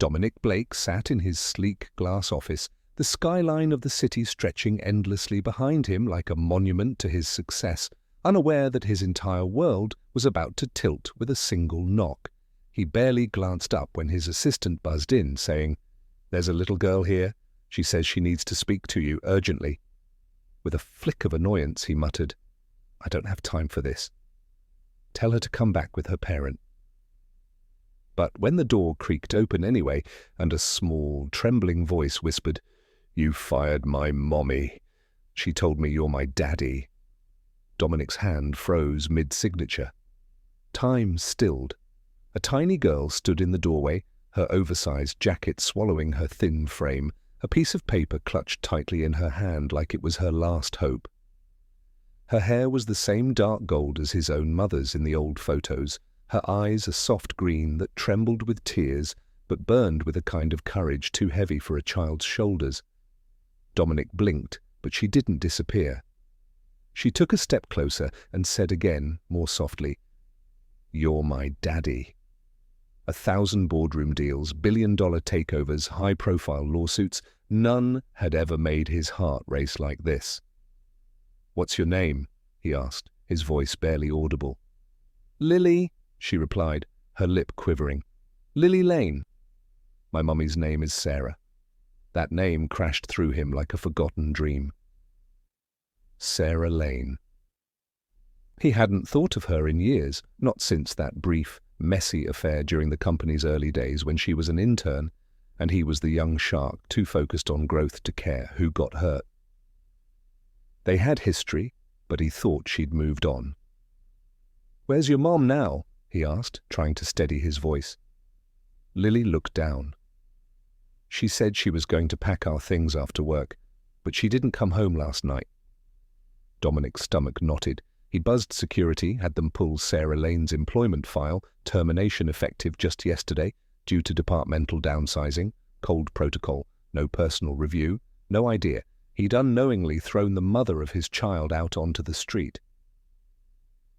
Dominic Blake sat in his sleek glass office, the skyline of the city stretching endlessly behind him like a monument to his success, unaware that his entire world was about to tilt with a single knock. He barely glanced up when his assistant buzzed in, saying, "There's a little girl here. She says she needs to speak to you urgently." With a flick of annoyance, he muttered, "I don't have time for this. Tell her to come back with her parent." But when the door creaked open anyway, and a small, trembling voice whispered, "You fired my mommy. She told me you're my daddy." Dominic's hand froze mid-signature. Time stilled. A tiny girl stood in the doorway, her oversized jacket swallowing her thin frame, a piece of paper clutched tightly in her hand like it was her last hope. Her hair was the same dark gold as his own mother's in the old photos, her eyes a soft green that trembled with tears but burned with a kind of courage too heavy for a child's shoulders. Dominic blinked, but she didn't disappear. She took a step closer and said again, more softly, "You're my daddy." 1,000 boardroom deals, billion-dollar takeovers, high-profile lawsuits, none had ever made his heart race like this. "What's your name?" he asked, his voice barely audible. "Lily," she replied, her lip quivering. "Lily Lane." "My mummy's name is Sarah." That name crashed through him like a forgotten dream. Sarah Lane. He hadn't thought of her in years, not since that brief, messy affair during the company's early days when she was an intern, and he was the young shark too focused on growth to care who got hurt. They had history, but he thought she'd moved on. "Where's your mom now?" he asked, trying to steady his voice. Lily looked down. "She said she was going to pack our things after work, but she didn't come home last night." Dominic's stomach knotted. He buzzed security, had them pull Sarah Lane's employment file, termination effective just yesterday, due to departmental downsizing, cold protocol, no personal review, no idea. He'd unknowingly thrown the mother of his child out onto the street.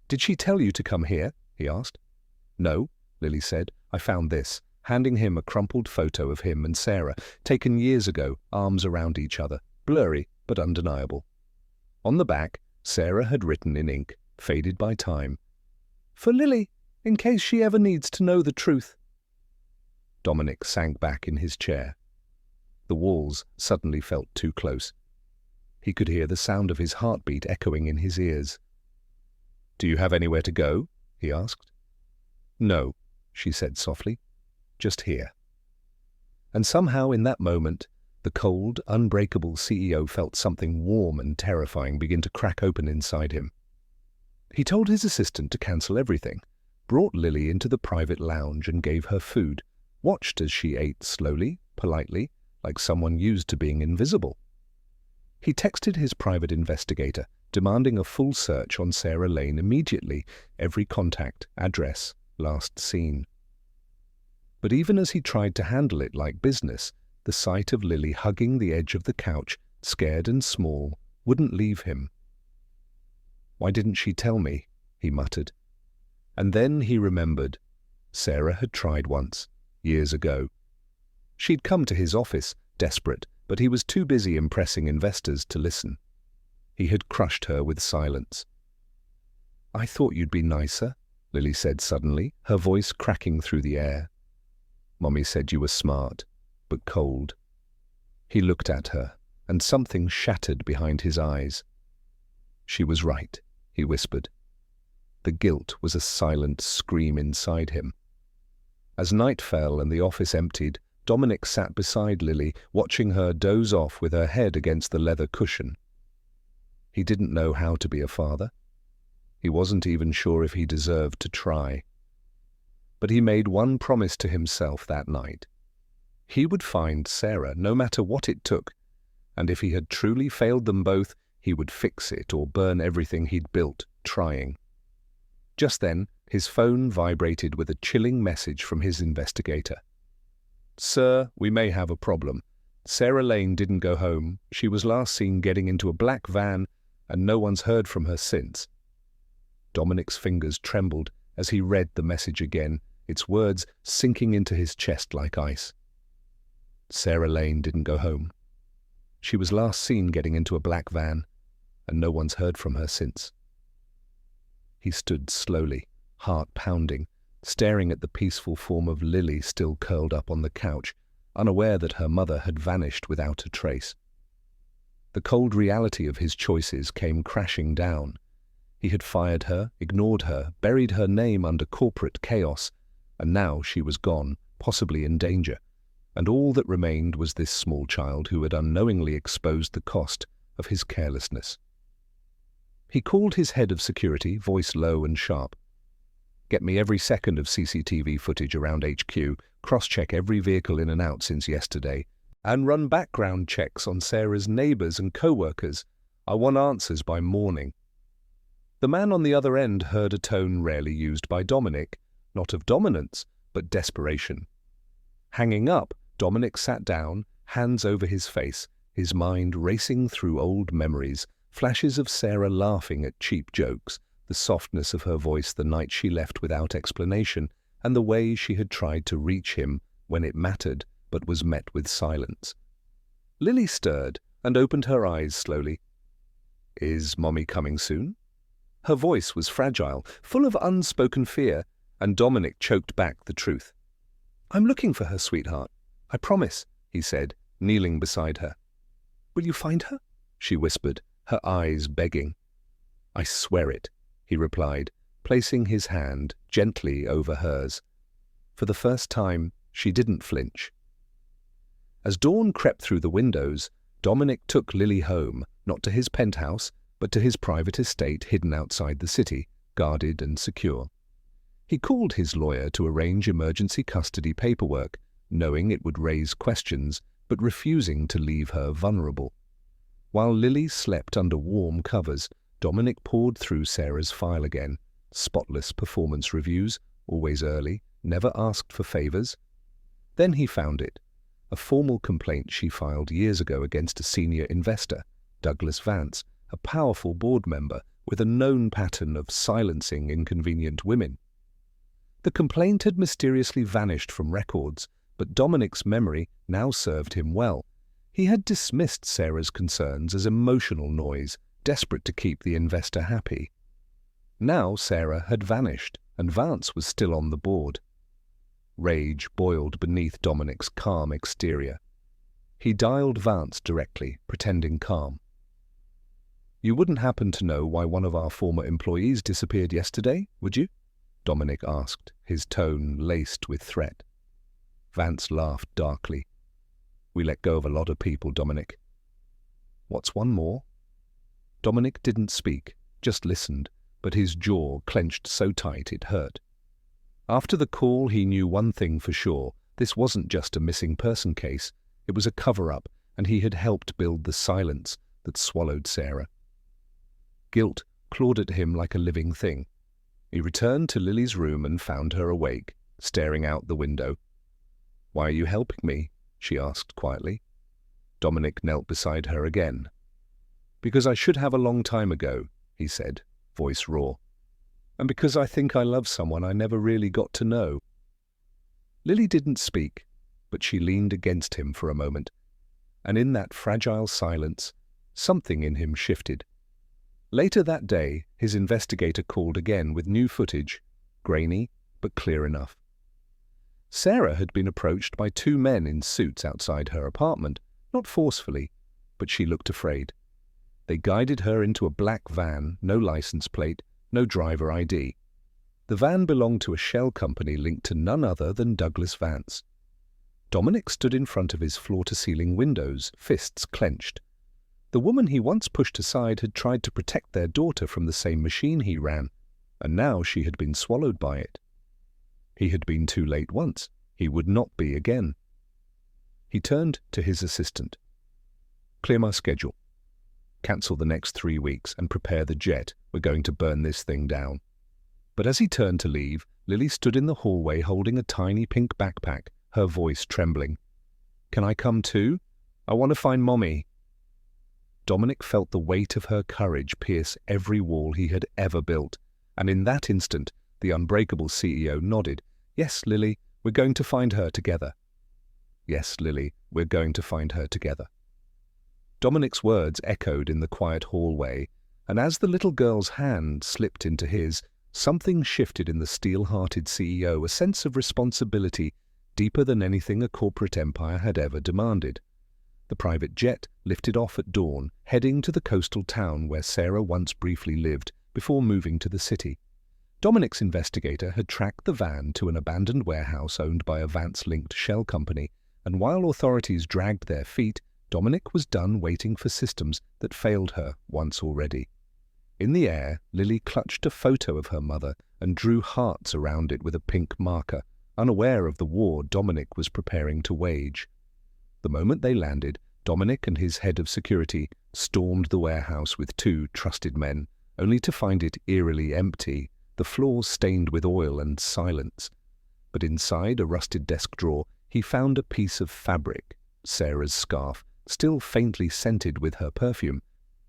"Did she tell you to come here?" he asked. "No," Lily said. "I found this," handing him a crumpled photo of him and Sarah, taken years ago, arms around each other, blurry but undeniable. On the back, Sarah had written in ink, faded by time, "For Lily, in case she ever needs to know the truth." Dominic sank back in his chair. The walls suddenly felt too close. He could hear the sound of his heartbeat echoing in his ears. "Do you have anywhere to go?" he asked. "No," she said softly. "Just here." And somehow in that moment, the cold, unbreakable CEO felt something warm and terrifying begin to crack open inside him. He told his assistant to cancel everything, brought Lily into the private lounge and gave her food, watched as she ate slowly, politely, like someone used to being invisible. He texted his private investigator, demanding a full search on Sarah Lane immediately, every contact, address, last seen. But even as he tried to handle it like business, the sight of Lily hugging the edge of the couch, scared and small, wouldn't leave him. "Why didn't she tell me?" he muttered. And then he remembered. Sarah had tried once, years ago. She'd come to his office, desperate, but he was too busy impressing investors to listen. He had crushed her with silence. "I thought you'd be nicer," Lily said suddenly, her voice cracking through the air. "Mommy said you were smart, but cold." He looked at her, and something shattered behind his eyes. "She was right," he whispered. The guilt was a silent scream inside him. As night fell and the office emptied, Dominic sat beside Lily, watching her doze off with her head against the leather cushion. He didn't know how to be a father. He wasn't even sure if he deserved to try. But he made one promise to himself that night. He would find Sarah, no matter what it took, and if he had truly failed them both, he would fix it or burn everything he'd built, trying. Just then, his phone vibrated with a chilling message from his investigator. "Sir, we may have a problem. Sarah Lane didn't go home. She was last seen getting into a black van, and no one's heard from her since." Dominic's fingers trembled as he read the message again, its words sinking into his chest like ice. Sarah Lane didn't go home. She was last seen getting into a black van, and no one's heard from her since. He stood slowly, heart pounding, staring at the peaceful form of Lily still curled up on the couch, unaware that her mother had vanished without a trace. The cold reality of his choices came crashing down. He had fired her, ignored her, buried her name under corporate chaos, and now she was gone, possibly in danger, and all that remained was this small child who had unknowingly exposed the cost of his carelessness. He called his head of security, voice low and sharp. "Get me every second of CCTV footage around HQ, cross-check every vehicle in and out since yesterday, and run background checks on Sarah's neighbors and co-workers. I want answers by morning." The man on the other end heard a tone rarely used by Dominic, not of dominance, but desperation. Hanging up, Dominic sat down, hands over his face, his mind racing through old memories, flashes of Sarah laughing at cheap jokes, the softness of her voice the night she left without explanation, and the way she had tried to reach him when it mattered, but was met with silence. Lily stirred and opened her eyes slowly. "Is Mommy coming soon?" Her voice was fragile, full of unspoken fear, and Dominic choked back the truth. "I'm looking for her, sweetheart. I promise," he said, kneeling beside her. "Will you find her?" she whispered, her eyes begging. "I swear it," he replied, placing his hand gently over hers. For the first time, she didn't flinch. As dawn crept through the windows, Dominic took Lily home, not to his penthouse, but to his private estate hidden outside the city, guarded and secure. He called his lawyer to arrange emergency custody paperwork, knowing it would raise questions, but refusing to leave her vulnerable. While Lily slept under warm covers, Dominic poured through Sarah's file again. Spotless performance reviews, always early, never asked for favors. Then he found it, a formal complaint she filed years ago against a senior investor, Douglas Vance, a powerful board member with a known pattern of silencing inconvenient women. The complaint had mysteriously vanished from records, but Dominic's memory now served him well. He had dismissed Sarah's concerns as emotional noise, desperate to keep the investor happy. Now Sarah had vanished, and Vance was still on the board. Rage boiled beneath Dominic's calm exterior. He dialed Vance directly, pretending calm. "You wouldn't happen to know why one of our former employees disappeared yesterday, would you?" Dominic asked, his tone laced with threat. Vance laughed darkly. "We let go of a lot of people, Dominic." "What's one more?" Dominic didn't speak, just listened, but his jaw clenched so tight it hurt. After the call, he knew one thing for sure. This wasn't just a missing person case. It was a cover-up, and he had helped build the silence that swallowed Sarah. Guilt clawed at him like a living thing. He returned to Lily's room and found her awake, staring out the window. "Why are you helping me?" she asked quietly. Dominic knelt beside her again. "Because I should have a long time ago," he said, voice raw. "And because I think I love someone I never really got to know." Lily didn't speak, but she leaned against him for a moment, and in that fragile silence, something in him shifted. Later that day, his investigator called again with new footage, grainy but clear enough. Sarah had been approached by two men in suits outside her apartment, not forcefully, but she looked afraid. They guided her into a black van, no license plate, no driver ID. The van belonged to a shell company linked to none other than Douglas Vance. Dominic stood in front of his floor-to-ceiling windows, fists clenched. The woman he once pushed aside had tried to protect their daughter from the same machine he ran, and now she had been swallowed by it. He had been too late once. He would not be again. He turned to his assistant. "Clear my schedule. Cancel the next 3 weeks and prepare the jet. We're going to burn this thing down." But as he turned to leave, Lily stood in the hallway holding a tiny pink backpack, her voice trembling. "Can I come too? I want to find Mommy." Dominic felt the weight of her courage pierce every wall he had ever built, and in that instant, the unbreakable CEO nodded. "Yes, Lily, we're going to find her together." Yes, Lily, we're going to find her together." Dominic's words echoed in the quiet hallway, and as the little girl's hand slipped into his, something shifted in the steel-hearted CEO, a sense of responsibility deeper than anything a corporate empire had ever demanded. The private jet lifted off at dawn, heading to the coastal town where Sarah once briefly lived before moving to the city. Dominic's investigator had tracked the van to an abandoned warehouse owned by a Vance-linked shell company, and while authorities dragged their feet, Dominic was done waiting for systems that failed her once already. In the air, Lily clutched a photo of her mother and drew hearts around it with a pink marker, unaware of the war Dominic was preparing to wage. The moment they landed, Dominic and his head of security stormed the warehouse with 2 trusted men, only to find it eerily empty, the floors stained with oil and silence. But inside a rusted desk drawer, he found a piece of fabric, Sarah's scarf, still faintly scented with her perfume,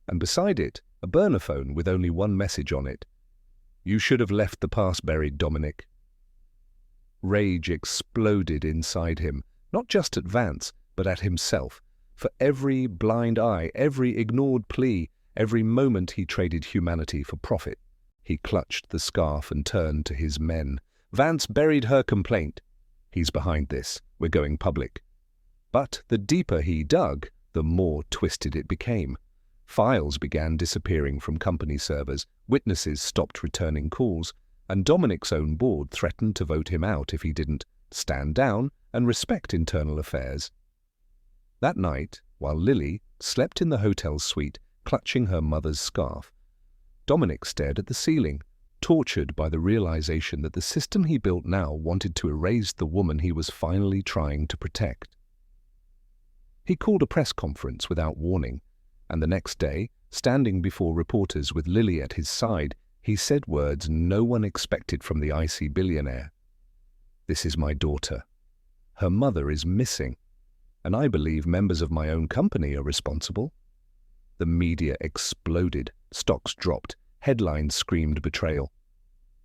and beside it, a burner phone with only one message on it. "You should have left the past buried, Dominic." Rage exploded inside him, not just at Vance, but at himself. For every blind eye, every ignored plea, every moment he traded humanity for profit. He clutched the scarf and turned to his men. "Vance buried her complaint. He's behind this. We're going public." But the deeper he dug, the more twisted it became. Files began disappearing from company servers, witnesses stopped returning calls, and Dominic's own board threatened to vote him out if he didn't stand down and respect internal affairs. That night, while Lily slept in the hotel suite, clutching her mother's scarf, Dominic stared at the ceiling, tortured by the realization that the system he built now wanted to erase the woman he was finally trying to protect. He called a press conference without warning, and the next day, standing before reporters with Lily at his side, he said words no one expected from the icy billionaire. "This is my daughter. Her mother is missing, and I believe members of my own company are responsible." The media exploded, stocks dropped, headlines screamed betrayal.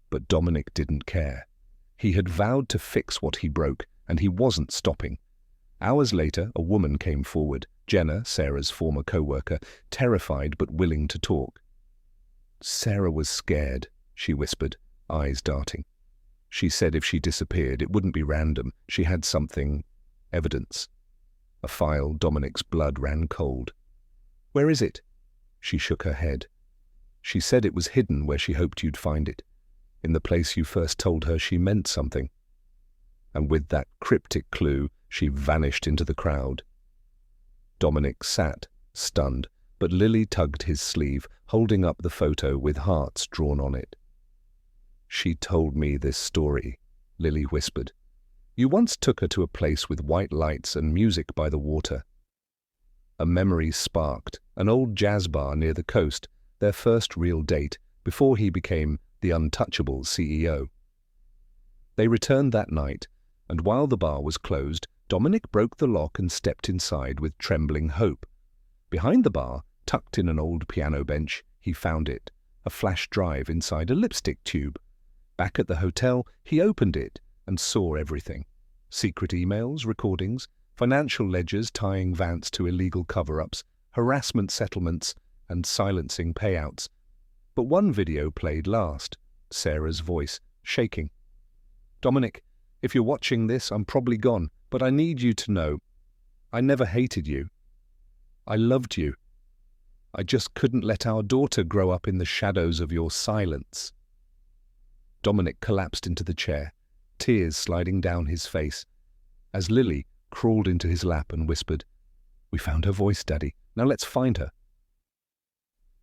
But Dominic didn't care. He had vowed to fix what he broke, and he wasn't stopping. Hours later, a woman came forward, Jenna, Sarah's former co-worker, terrified but willing to talk. "Sarah was scared," she whispered, eyes darting. "She said if she disappeared, it wouldn't be random. She had something, evidence." A file. Dominic's blood ran cold. "Where is it?" She shook her head. "She said it was hidden where she hoped you'd find it, in the place you first told her she meant something." And with that cryptic clue, she vanished into the crowd. Dominic sat, stunned, but Lily tugged his sleeve, holding up the photo with hearts drawn on it. "She told me this story," Lily whispered. "You once took her to a place with white lights and music by the water." A memory sparked, an old jazz bar near the coast, their first real date, before he became the untouchable CEO. They returned that night, and while the bar was closed, Dominic broke the lock and stepped inside with trembling hope. Behind the bar, tucked in an old piano bench, he found it, a flash drive inside a lipstick tube. Back at the hotel, he opened it and saw everything. Secret emails, recordings, financial ledgers tying Vance to illegal cover-ups, harassment settlements, and silencing payouts. But one video played last, Sarah's voice, shaking. "Dominic, if you're watching this, I'm probably gone, but I need you to know, I never hated you. I loved you. I just couldn't let our daughter grow up in the shadows of your silence." Dominic collapsed into the chair, tears sliding down his face, as Lily crawled into his lap and whispered, "We found her voice, Daddy. Now let's find her."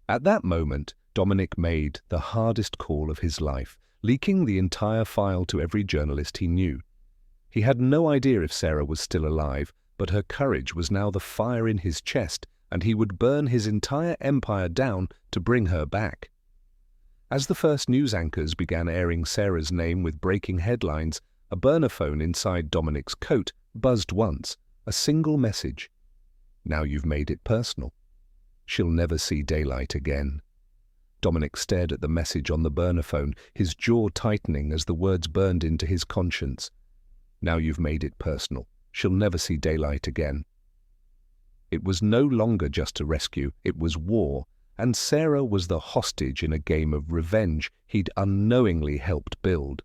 At that moment, Dominic made the hardest call of his life, leaking the entire file to every journalist he knew. He had no idea if Sarah was still alive, but her courage was now the fire in his chest, and he would burn his entire empire down to bring her back. As the first news anchors began airing Sarah's name with breaking headlines, a burner phone inside Dominic's coat buzzed once, a single message. "Now you've made it personal. She'll never see daylight again." Dominic stared at the message on the burner phone, his jaw tightening as the words burned into his conscience. "Now you've made it personal. she'll never see daylight again. It was no longer just a rescue, it was war, and Sarah was the hostage in a game of revenge he'd unknowingly helped build.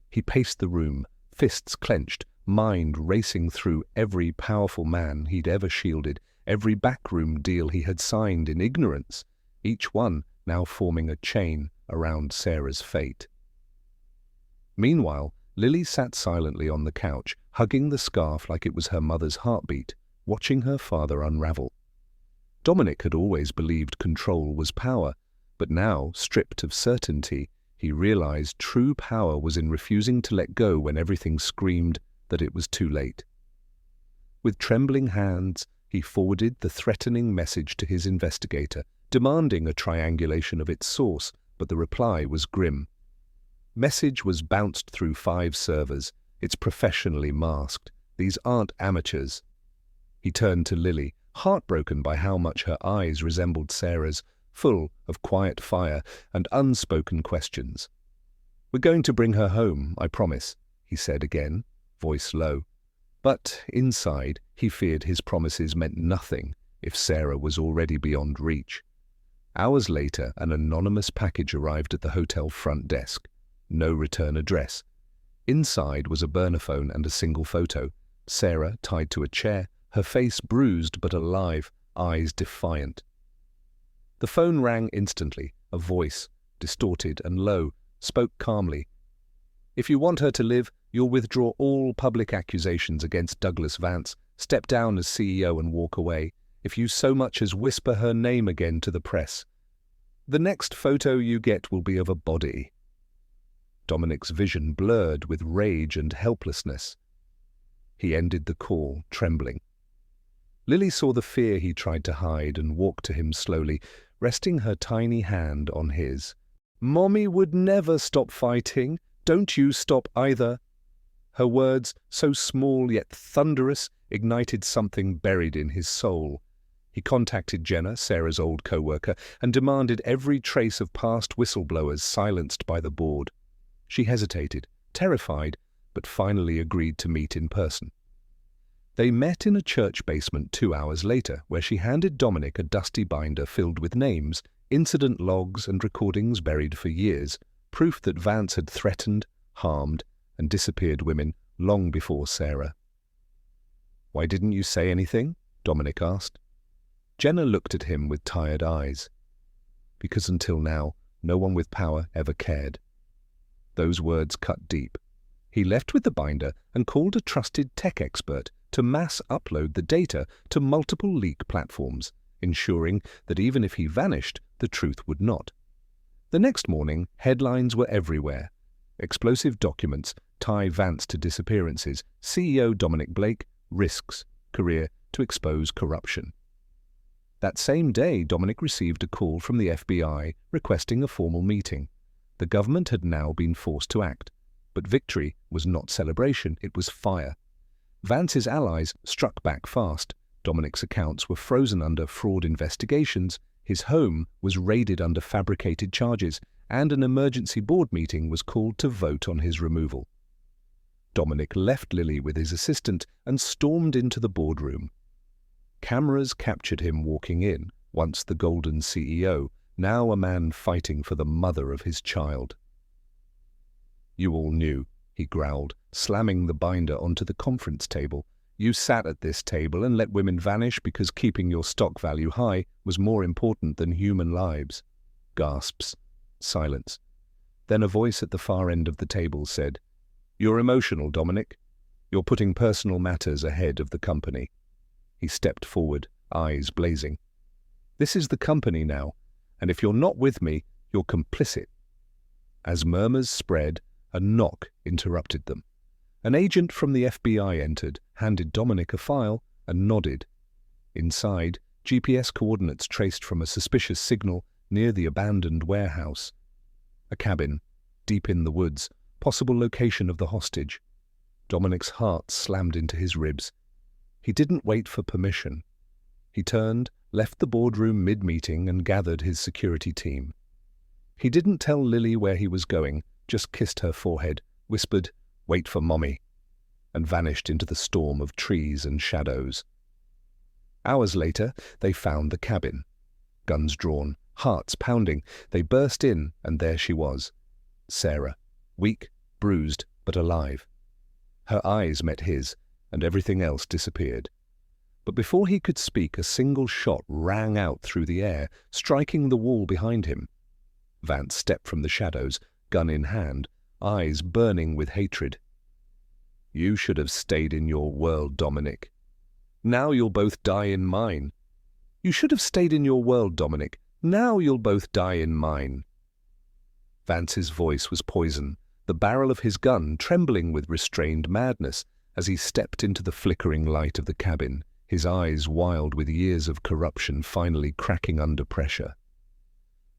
He paced the room, fists clenched, mind racing through every powerful man he'd ever shielded, every backroom deal he had signed in ignorance, each one now forming a chain around Sarah's fate. Meanwhile, Lily sat silently on the couch, hugging the scarf like it was her mother's heartbeat, watching her father unravel. Dominic had always believed control was power, but now, stripped of certainty, he realized true power was in refusing to let go when everything screamed that it was too late. With trembling hands, he forwarded the threatening message to his investigator, demanding a triangulation of its source, but the reply was grim. Message was bounced through 5 servers. It's professionally masked. These aren't amateurs. He turned to Lily, heartbroken by how much her eyes resembled Sarah's, full of quiet fire and unspoken questions. "We're going to bring her home, I promise," he said again, voice low. But inside, he feared his promises meant nothing if Sarah was already beyond reach. Hours later, an anonymous package arrived at the hotel front desk. No return address. Inside was a burner phone and a single photo. Sarah tied to a chair, her face bruised but alive, eyes defiant. The phone rang instantly. A voice, distorted and low, spoke calmly. "If you want her to live, you'll withdraw all public accusations against Douglas Vance, step down as CEO and walk away. If you so much as whisper her name again to the press. The next photo you get will be of a body." Dominic's vision blurred with rage and helplessness. He ended the call, trembling. Lily saw the fear he tried to hide and walked to him slowly, resting her tiny hand on his. "Mommy would never stop fighting. Don't you stop either." Her words, so small yet thunderous, ignited something buried in his soul. He contacted Jenna, Sarah's old co-worker, and demanded every trace of past whistleblowers silenced by the board. She hesitated, terrified, but finally agreed to meet in person. They met in a church basement 2 hours later, where she handed Dominic a dusty binder filled with names, incident logs and recordings buried for years, proof that Vance had threatened, harmed, and disappeared women long before Sarah. "Why didn't you say anything?" Dominic asked. Jenna looked at him with tired eyes. "Because until now, no one with power ever cared." Those words cut deep. He left with the binder and called a trusted tech expert to mass upload the data to multiple leak platforms, ensuring that even if he vanished, the truth would not. The next morning, headlines were everywhere. Explosive documents tie Vance to disappearances, CEO Dominic Blake risks career to expose corruption. That same day, Dominic received a call from the FBI requesting a formal meeting. The government had now been forced to act, but victory was not celebration, it was fire. Vance's allies struck back fast. Dominic's accounts were frozen under fraud investigations, his home was raided under fabricated charges, and an emergency board meeting was called to vote on his removal. Dominic left Lily with his assistant and stormed into the boardroom. Cameras captured him walking in, once the golden CEO, now a man fighting for the mother of his child. "You all knew," he growled, slamming the binder onto the conference table. "You sat at this table and let women vanish because keeping your stock value high was more important than human lives." Gasps. Silence. Then a voice at the far end of the table said, "You're emotional, Dominic. You're putting personal matters ahead of the company." He stepped forward, eyes blazing. "This is the company now, and if you're not with me, you're complicit." As murmurs spread, a knock interrupted them. An agent from the FBI entered, handed Dominic a file, and nodded. Inside, GPS coordinates traced from a suspicious signal near the abandoned warehouse. A cabin, deep in the woods, possible location of the hostage. Dominic's heart slammed into his ribs. He didn't wait for permission. He turned, left the boardroom mid-meeting and gathered his security team. He didn't tell Lily where he was going, just kissed her forehead, whispered, "Wait for Mommy," and vanished into the storm of trees and shadows. Hours later, they found the cabin. Guns drawn, hearts pounding, they burst in, and there she was. Sarah, weak, bruised, but alive. Her eyes met his, and everything else disappeared. But before he could speak, a single shot rang out through the air, striking the wall behind him. Vance stepped from the shadows, gun in hand, eyes burning with hatred. "You should have stayed in your world, Dominic. Now you'll both die in mine. You should have stayed in your world, Dominic. Now you'll both die in mine." Vance's voice was poison, the barrel of his gun trembling with restrained madness as he stepped into the flickering light of the cabin, his eyes wild with years of corruption finally cracking under pressure.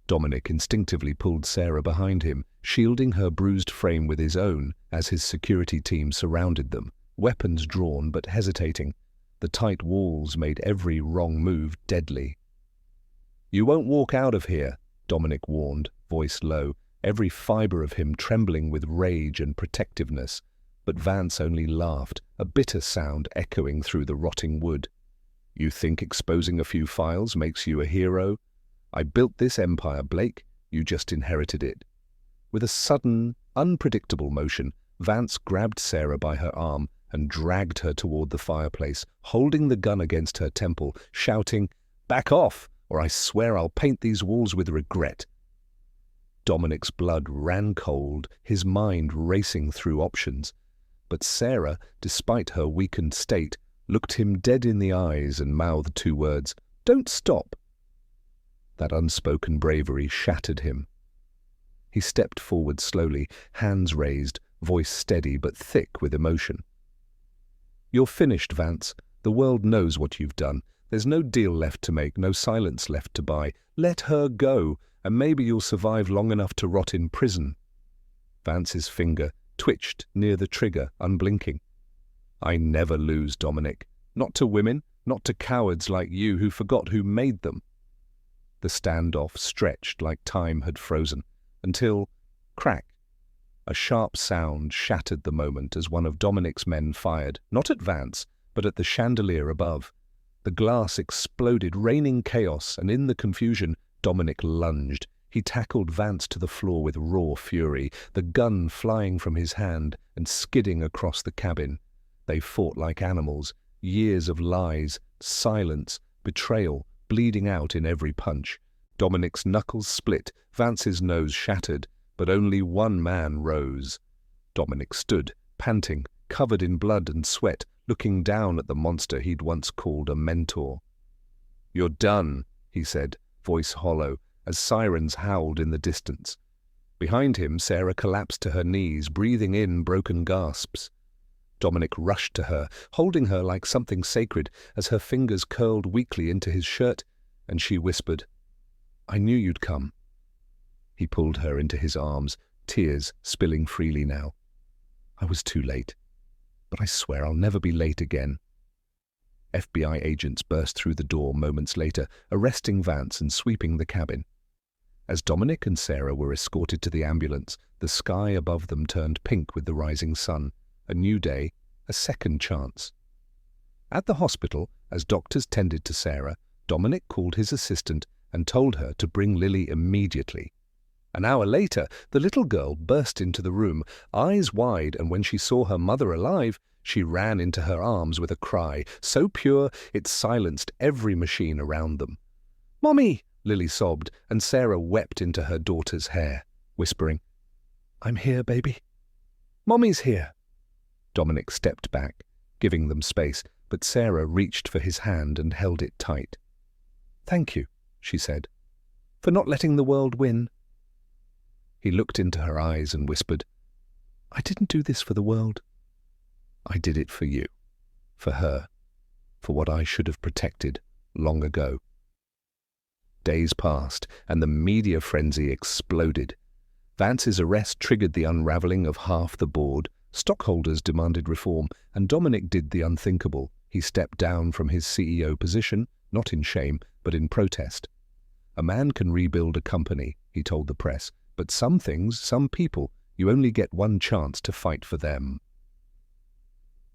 Dominic instinctively pulled Sarah behind him, shielding her bruised frame with his own as his security team surrounded them, weapons drawn but hesitating. The tight walls made every wrong move deadly. "You won't walk out of here," Dominic warned, voice low, every fibre of him trembling with rage and protectiveness. But Vance only laughed, a bitter sound echoing through the rotting wood. "You think exposing a few files makes you a hero? I built this empire, Blake. You just inherited it." With a sudden, unpredictable motion, Vance grabbed Sarah by her arm and dragged her toward the fireplace, holding the gun against her temple, shouting, "Back off, or I swear I'll paint these walls with regret." Dominic's blood ran cold, his mind racing through options. But Sarah, despite her weakened state, looked him dead in the eyes and mouthed two words, "Don't stop." That unspoken bravery shattered him. He stepped forward slowly, hands raised, voice steady but thick with emotion. "You're finished, Vance. The world knows what you've done. There's no deal left to make, no silence left to buy. Let her go, and maybe you'll survive long enough to rot in prison." Vance's finger twitched near the trigger, unblinking. "I never lose, Dominic. Not to women, not to cowards like you who forgot who made them." The standoff stretched like time had frozen, until, crack, a sharp sound shattered the moment as one of Dominic's men fired, not at Vance, but at the chandelier above. The glass exploded, raining chaos, and in the confusion, Dominic lunged. He tackled Vance to the floor with raw fury, the gun flying from his hand and skidding across the cabin. They fought like animals, years of lies, silence, betrayal, bleeding out in every punch. Dominic's knuckles split, Vance's nose shattered, but only one man rose. Dominic stood, panting, covered in blood and sweat, looking down at the monster he'd once called a mentor. "You're done," he said, voice hollow, as sirens howled in the distance. Behind him, Sarah collapsed to her knees, breathing in broken gasps. Dominic rushed to her, holding her like something sacred, as her fingers curled weakly into his shirt, and she whispered, "I knew you'd come." He pulled her into his arms, tears spilling freely now. "I was too late, but I swear I'll never be late again." FBI agents burst through the door moments later, arresting Vance and sweeping the cabin. As Dominic and Sarah were escorted to the ambulance, the sky above them turned pink with the rising sun. A new day, a second chance. At the hospital, as doctors tended to Sarah, Dominic called his assistant and told her to bring Lily immediately. An hour later, the little girl burst into the room, eyes wide, and when she saw her mother alive, she ran into her arms with a cry, so pure it silenced every machine around them. "Mommy!" Lily sobbed, and Sarah wept into her daughter's hair, whispering, "I'm here, baby. Mommy's here." Dominic stepped back, giving them space, but Sarah reached for his hand and held it tight. "Thank you," she said, "for not letting the world win." He looked into her eyes and whispered, "I didn't do this for the world. I did it for you, for her, for what I should have protected long ago." Days passed, and the media frenzy exploded. Vance's arrest triggered the unraveling of half the board. Stockholders demanded reform, and Dominic did the unthinkable. He stepped down from his CEO position, not in shame, but in protest. "A man can rebuild a company," he told the press, "but some things, some people, you only get one chance to fight for them."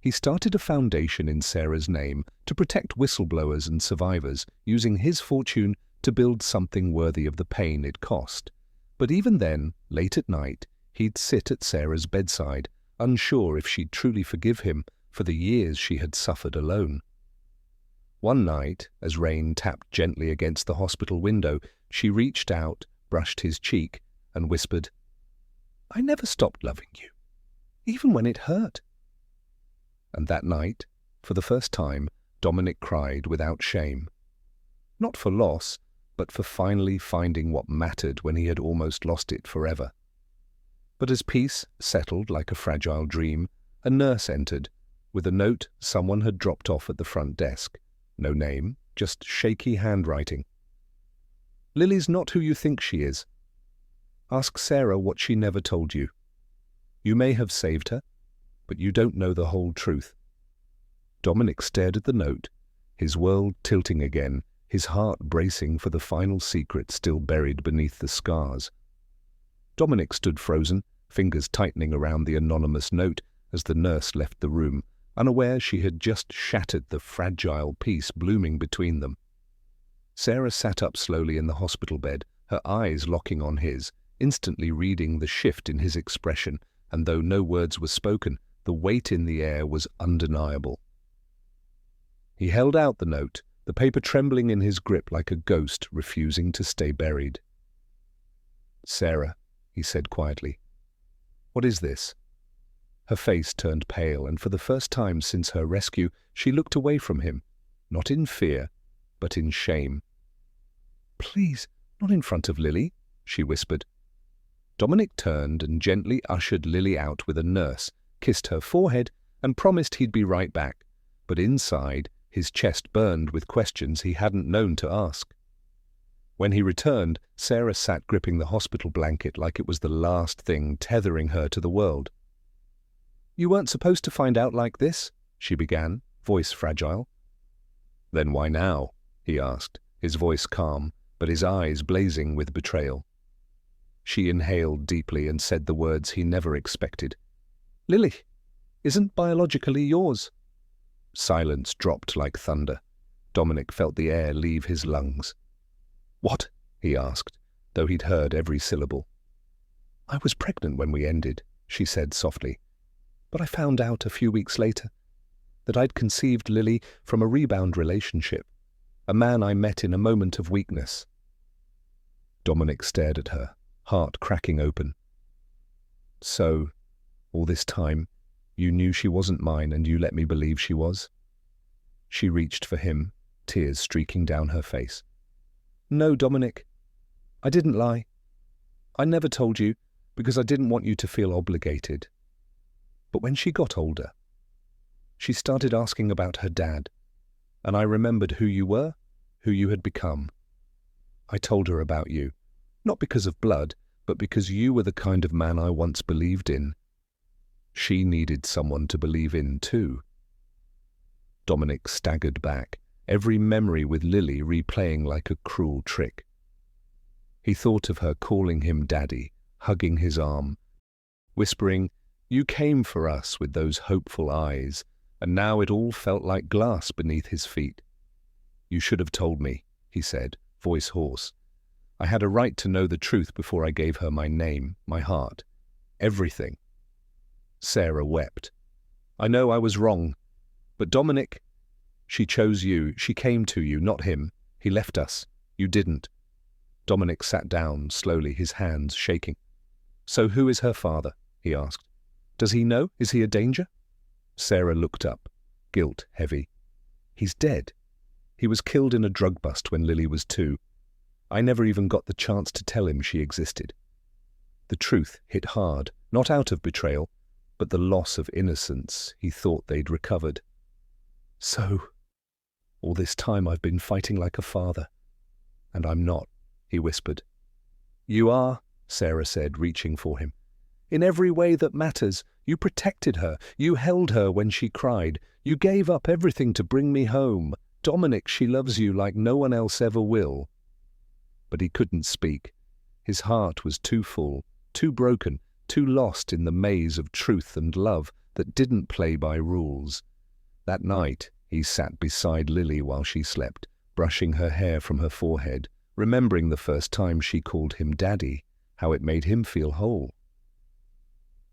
He started a foundation in Sarah's name to protect whistleblowers and survivors, using his fortune to build something worthy of the pain it cost. But even then, late at night, he'd sit at Sarah's bedside, unsure if she'd truly forgive him for the years she had suffered alone. One night, as rain tapped gently against the hospital window, she reached out, brushed his cheek, and whispered, "I never stopped loving you, even when it hurt." And that night, for the first time, Dominic cried without shame. Not for loss, but for finally finding what mattered when he had almost lost it forever. But as peace settled like a fragile dream, a nurse entered, with a note someone had dropped off at the front desk. No name, just shaky handwriting. "Lily's not who you think she is. Ask Sarah what she never told you. You may have saved her, but you don't know the whole truth." Dominic stared at the note, his world tilting again, his heart bracing for the final secret still buried beneath the scars. Dominic stood frozen, fingers tightening around the anonymous note as the nurse left the room, unaware she had just shattered the fragile peace blooming between them. Sarah sat up slowly in the hospital bed, her eyes locking on his, instantly reading the shift in his expression, and though no words were spoken, the weight in the air was undeniable. He held out the note, the paper trembling in his grip like a ghost refusing to stay buried. "Sarah," he said quietly, "what is this?" Her face turned pale, and for the first time since her rescue, she looked away from him, not in fear, but in shame. "Please, not in front of Lily," she whispered. Dominic turned and gently ushered Lily out with a nurse, kissed her forehead, and promised he'd be right back, but inside, his chest burned with questions he hadn't known to ask. When he returned, Sarah sat gripping the hospital blanket like it was the last thing tethering her to the world. "You weren't supposed to find out like this," she began, voice fragile. "Then why now?" he asked, his voice calm, but his eyes blazing with betrayal. She inhaled deeply and said the words he never expected. "Lily isn't biologically yours." Silence dropped like thunder. Dominic felt the air leave his lungs. "What?" he asked, though he'd heard every syllable. "I was pregnant when we ended," she said softly. "But I found out a few weeks later that I'd conceived Lily from a rebound relationship, a man I met in a moment of weakness." Dominic stared at her, heart cracking open. "So, all this time, you knew she wasn't mine and you let me believe she was?" She reached for him, tears streaking down her face. "No, Dominic, I didn't lie. I never told you because I didn't want you to feel obligated. But when she got older, she started asking about her dad, and I remembered who you were, who you had become. I told her about you, not because of blood, but because you were the kind of man I once believed in. She needed someone to believe in too." Dominic staggered back, every memory with Lily replaying like a cruel trick. He thought of her calling him daddy, hugging his arm, whispering, "You came for us," with those hopeful eyes, and now it all felt like glass beneath his feet. "You should have told me," he said, voice hoarse. "I had a right to know the truth before I gave her my name, my heart, everything." Sarah wept. "I know I was wrong, but Dominic, she chose you, she came to you, not him. He left us. You didn't." Dominic sat down slowly, his hands shaking. "So who is her father?" he asked. "Does he know? Is he a danger?" Sarah looked up, guilt heavy. "He's dead. He was killed in a drug bust when Lily was 2. I never even got the chance to tell him she existed." The truth hit hard, not out of betrayal, but the loss of innocence he thought they'd recovered. "So, all this time I've been fighting like a father, and I'm not," he whispered. "You are," Sarah said, reaching for him. "In every way that matters. You protected her. You held her when she cried. You gave up everything to bring me home. Dominic, she loves you like no one else ever will." But he couldn't speak. His heart was too full, too broken, too lost in the maze of truth and love that didn't play by rules. That night, he sat beside Lily while she slept, brushing her hair from her forehead, remembering the first time she called him Daddy, how it made him feel whole.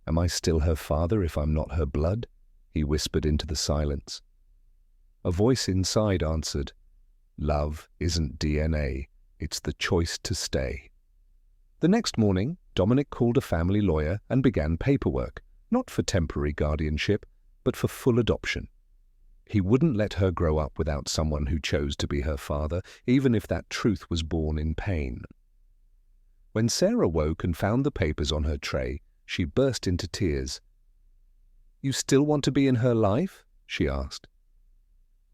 "Am I still her father if I'm not her blood?" he whispered into the silence. A voice inside answered, "Love isn't DNA, it's the choice to stay." The next morning, Dominic called a family lawyer and began paperwork, not for temporary guardianship, but for full adoption. He wouldn't let her grow up without someone who chose to be her father, even if that truth was born in pain. When Sarah woke and found the papers on her tray, she burst into tears. "You still want to be in her life?" she asked.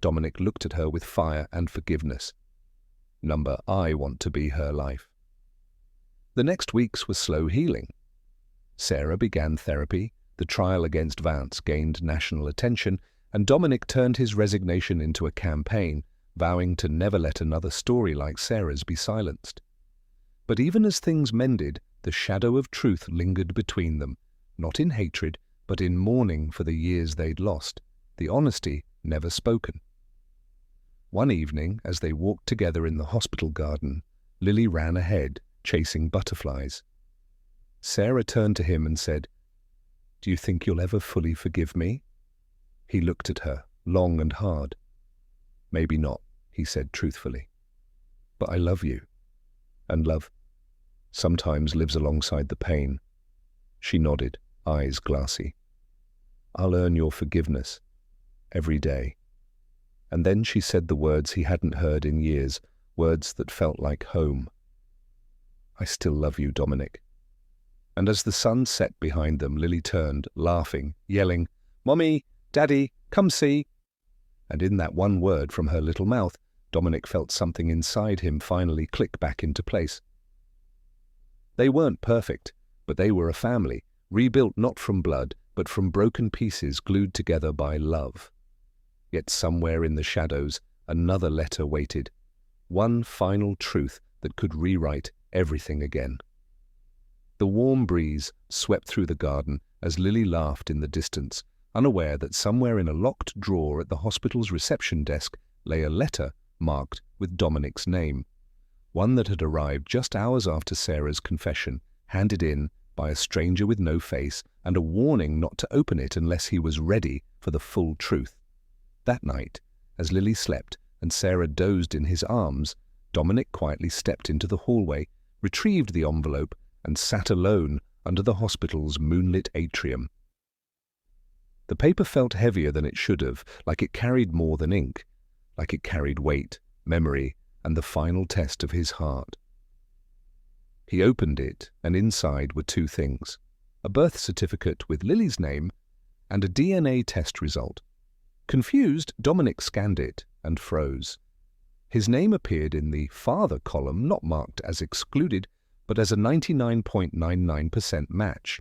Dominic looked at her with fire and forgiveness. I want to be her life. The next weeks were slow healing. Sarah began therapy, the trial against Vance gained national attention, and Dominic turned his resignation into a campaign, vowing to never let another story like Sarah's be silenced. But even as things mended, the shadow of truth lingered between them, not in hatred, but in mourning for the years they'd lost, the honesty never spoken. One evening, as they walked together in the hospital garden, Lily ran ahead, chasing butterflies. Sarah turned to him and said, "Do you think you'll ever fully forgive me?" He looked at her, long and hard. "Maybe not," he said truthfully. "But I love you. And love sometimes lives alongside the pain." She nodded, eyes glassy. "I'll earn your forgiveness. Every day." And then she said the words he hadn't heard in years, words that felt like home. "I still love you, Dominic." And as the sun set behind them, Lily turned, laughing, yelling, "Mommy! Daddy, come see!" And in that one word from her little mouth, Dominic felt something inside him finally click back into place. They weren't perfect, but they were a family, rebuilt not from blood, but from broken pieces glued together by love. Yet somewhere in the shadows, another letter waited, one final truth that could rewrite everything again. The warm breeze swept through the garden as Lily laughed in the distance, unaware that somewhere in a locked drawer at the hospital's reception desk lay a letter marked with Dominic's name, one that had arrived just hours after Sarah's confession, handed in by a stranger with no face, and a warning not to open it unless he was ready for the full truth. That night, as Lily slept and Sarah dozed in his arms, Dominic quietly stepped into the hallway, retrieved the envelope, and sat alone under the hospital's moonlit atrium. The paper felt heavier than it should have, like it carried more than ink, like it carried weight, memory, and the final test of his heart. He opened it, and inside were two things: a birth certificate with Lily's name and a DNA test result. Confused, Dominic scanned it and froze. His name appeared in the father column, not marked as excluded, but as a 99.99% match.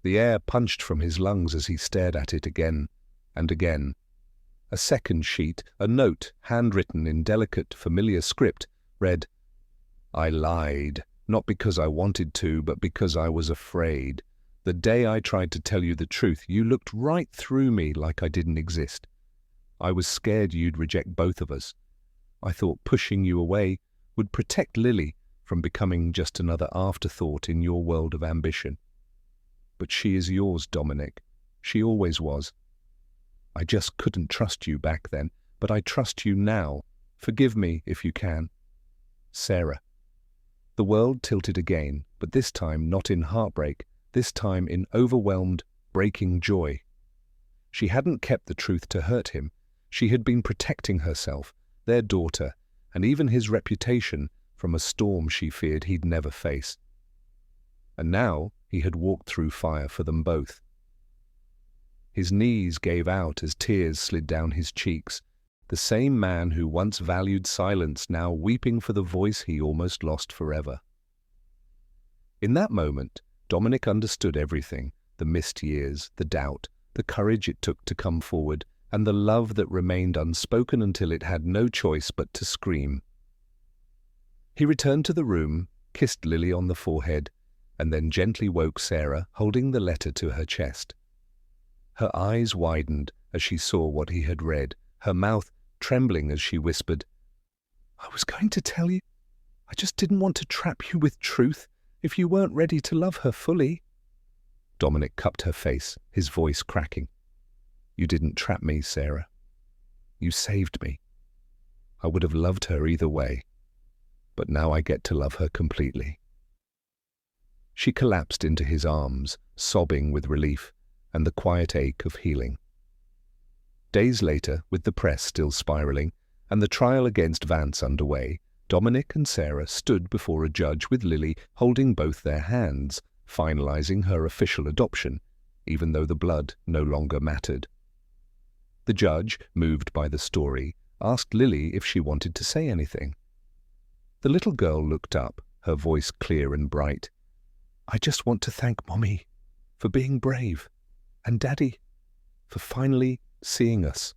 The air punched from his lungs as he stared at it again and again. A second sheet, a note, handwritten in delicate, familiar script, read, "I lied, not because I wanted to, but because I was afraid. The day I tried to tell you the truth, you looked right through me like I didn't exist. I was scared you'd reject both of us. I thought pushing you away would protect Lily from becoming just another afterthought in your world of ambition. But she is yours, Dominic. She always was. I just couldn't trust you back then, but I trust you now. Forgive me if you can. Sarah." The world tilted again, but this time not in heartbreak, this time in overwhelmed, breaking joy. She hadn't kept the truth to hurt him. She had been protecting herself, their daughter, and even his reputation from a storm she feared he'd never face. And now he had walked through fire for them both. His knees gave out as tears slid down his cheeks, the same man who once valued silence now weeping for the voice he almost lost forever. In that moment, Dominic understood everything, the missed years, the doubt, the courage it took to come forward, and the love that remained unspoken until it had no choice but to scream. He returned to the room, kissed Lily on the forehead, and then gently woke Sarah, holding the letter to her chest. Her eyes widened as she saw what he had read, her mouth trembling as she whispered, "I was going to tell you. I just didn't want to trap you with truth if you weren't ready to love her fully." Dominic cupped her face, his voice cracking. "You didn't trap me, Sarah. You saved me. I would have loved her either way, but now I get to love her completely." She collapsed into his arms, sobbing with relief and the quiet ache of healing. Days later, with the press still spiraling and the trial against Vance underway, Dominic and Sarah stood before a judge with Lily holding both their hands, finalizing her official adoption, even though the blood no longer mattered. The judge, moved by the story, asked Lily if she wanted to say anything. The little girl looked up, her voice clear and bright. "I just want to thank Mommy for being brave, and Daddy for finally seeing us."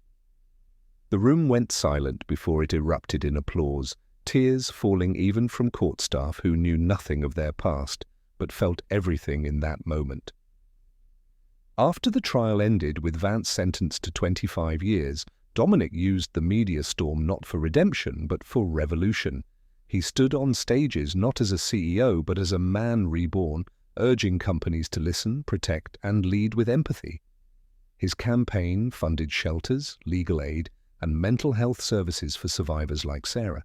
The room went silent before it erupted in applause, tears falling even from court staff who knew nothing of their past, but felt everything in that moment. After the trial ended with Vance sentenced to 25 years, Dominic used the media storm not for redemption, but for revolution. He stood on stages not as a CEO, but as a man reborn, urging companies to listen, protect, and lead with empathy. His campaign funded shelters, legal aid, and mental health services for survivors like Sarah.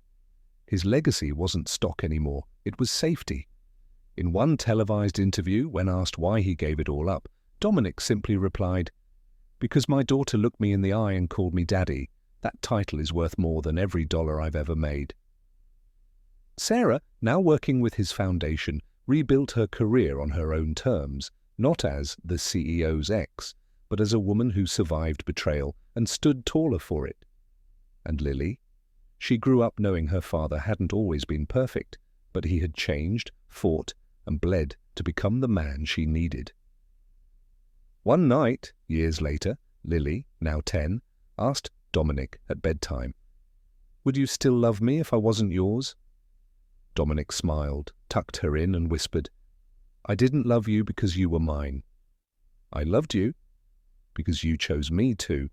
His legacy wasn't stock anymore, it was safety. In one televised interview, when asked why he gave it all up, Dominic simply replied, "Because my daughter looked me in the eye and called me Daddy. That title is worth more than every dollar I've ever made." Sarah, now working with his foundation, rebuilt her career on her own terms, not as the CEO's ex, but as a woman who survived betrayal and stood taller for it. And Lily? She grew up knowing her father hadn't always been perfect, but he had changed, fought, and bled to become the man she needed. One night, years later, Lily, now 10, asked Dominic at bedtime, "Would you still love me if I wasn't yours?" Dominic smiled, tucked her in, and whispered, "I didn't love you because you were mine. I loved you because you chose me too."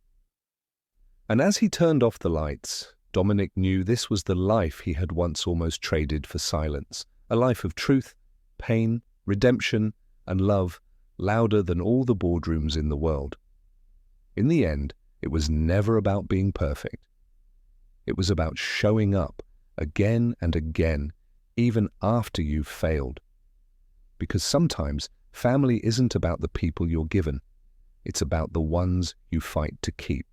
And as he turned off the lights, Dominic knew this was the life he had once almost traded for silence, a life of truth, pain, redemption, and love, louder than all the boardrooms in the world. In the end, it was never about being perfect. It was about showing up again and again, even after you've failed. Because sometimes family isn't about the people you're given. It's about the ones you fight to keep.